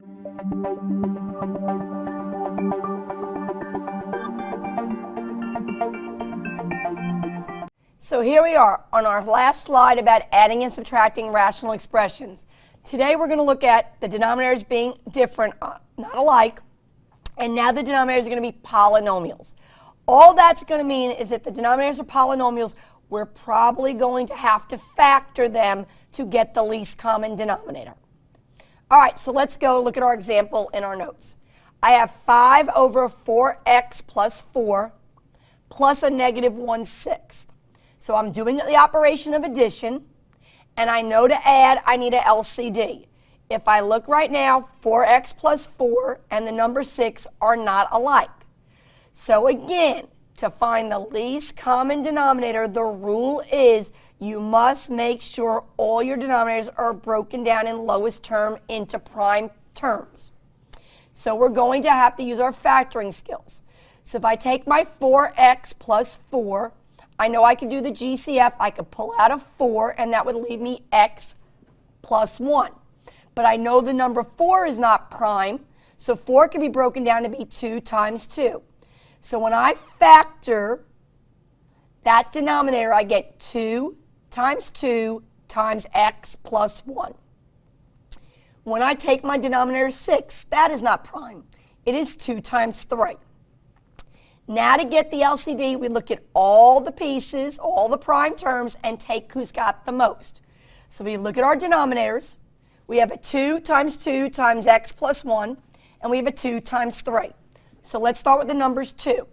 So here we are on our last slide about adding and subtracting rational expressions. Today we're going to look at the denominators being different, not alike, and now the denominators are going to be polynomials. All that's going to mean is that the denominators are polynomials, we're probably going to have to factor them to get the least common denominator. All right, so let's go look at our example in our notes. I have 5 over 4x plus 4 plus a negative 1/6. So I'm doing the operation of addition, and I know to add, I need a LCD. If I look right now, 4x plus 4 and the number 6 are not alike. So again, to find the least common denominator, the rule is you must make sure all your denominators are broken down in lowest term into prime terms. So we're going to have to use our factoring skills. So if I take my 4x plus 4, I know I can do the GCF. I could pull out a 4, and that would leave me x plus 1. But I know the number 4 is not prime, so 4 can be broken down to be 2 times 2. So when I factor that denominator, I get 2 times 2 times x plus 1. When I take my denominator 6, that is not prime. It is 2 times 3. Now to get the LCD, we look at all the pieces, all the prime terms, and take who's got the most. So we look at our denominators. We have a 2 times x plus 1, and we have a 2 times 3. So let's start with the numbers 2.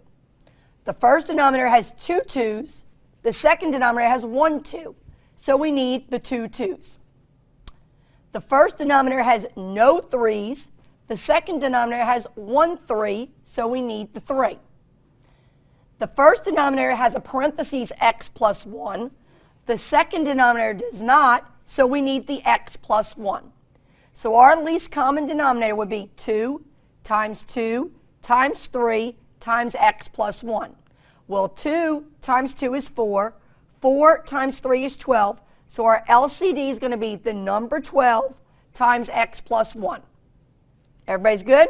The first denominator has 2 2's. The second denominator has 1 2. So we need the 2 2's. The first denominator has no 3's. The second denominator has 1 3, so we need the 3. The first denominator has a parentheses x plus 1. The second denominator does not, so we need the x plus 1. So our least common denominator would be 2 times 2 times 3 times x plus 1. Well, 2 times 2 is 4. 4 times 3 is 12. So our LCD is going to be the number 12 times x plus 1. Everybody's good?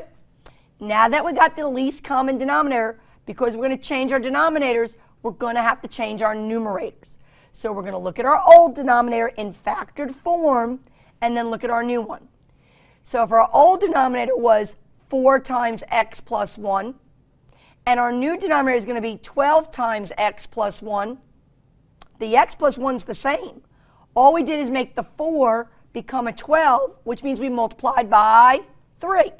Now that we got the least common denominator, because we're going to change our denominators, we're going to have to change our numerators. So we're going to look at our old denominator in factored form and then look at our new one. So if our old denominator was 4 times x plus 1, and our new denominator is going to be 12 times x plus 1, the x plus 1 is the same. All we did is make the 4 become a 12, which means we multiplied by 3.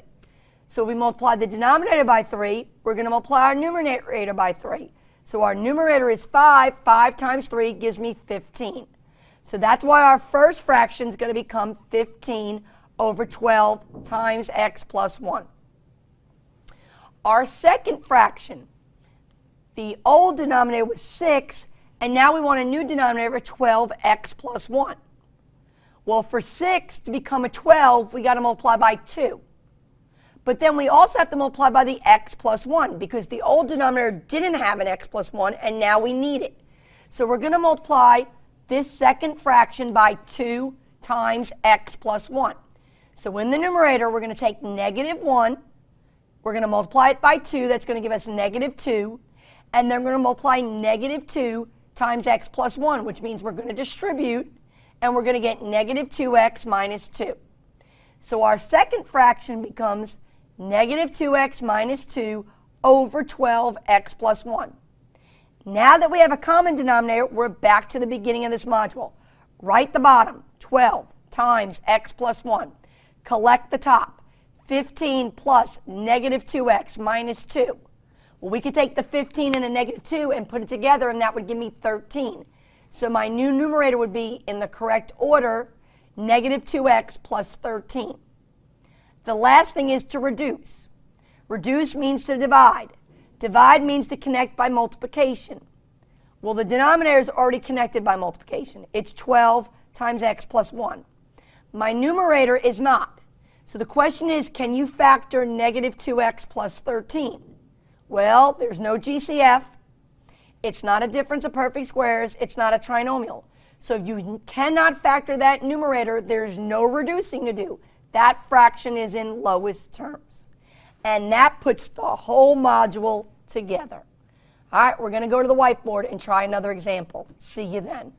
So if we multiply the denominator by 3, we're going to multiply our numerator by 3. So our numerator is 5. 5 times 3 gives me 15. So that's why our first fraction is going to become 15 over 12 times x plus 1. Our second fraction, the old denominator was 6, and now we want a new denominator of 12x plus 1. Well, for 6 to become a 12, we got to multiply by 2. But then we also have to multiply by the x plus 1 because the old denominator didn't have an x plus 1, and now we need it. So we're going to multiply this second fraction by 2 times x plus 1. So in the numerator, we're going to take negative 1. We're going to multiply it by 2. That's going to give us negative 2. And then we're going to multiply negative 2 times x plus 1, which means we're going to distribute, and we're going to get negative 2x minus 2. So our second fraction becomes negative 2x minus 2 over 12x plus 1. Now that we have a common denominator, we're back to the beginning of this module. Write the bottom, 12 times x plus 1. Collect the top, 15 plus negative 2x minus 2. Well, we could take the 15 and the negative 2 and put it together, and that would give me 13. So my new numerator would be, in the correct order, negative 2x plus 13. The last thing is to reduce. Reduce means to divide. Divide means to connect by multiplication. Well, the denominator is already connected by multiplication. It's 12 times x plus 1. My numerator is not. So the question is, can you factor negative 2x plus 13? Well, there's no GCF. It's not a difference of perfect squares. It's not a trinomial. So if you cannot factor that numerator, there's no reducing to do. That fraction is in lowest terms. And that puts the whole module together. All right, we're going to go to the whiteboard and try another example. See you then.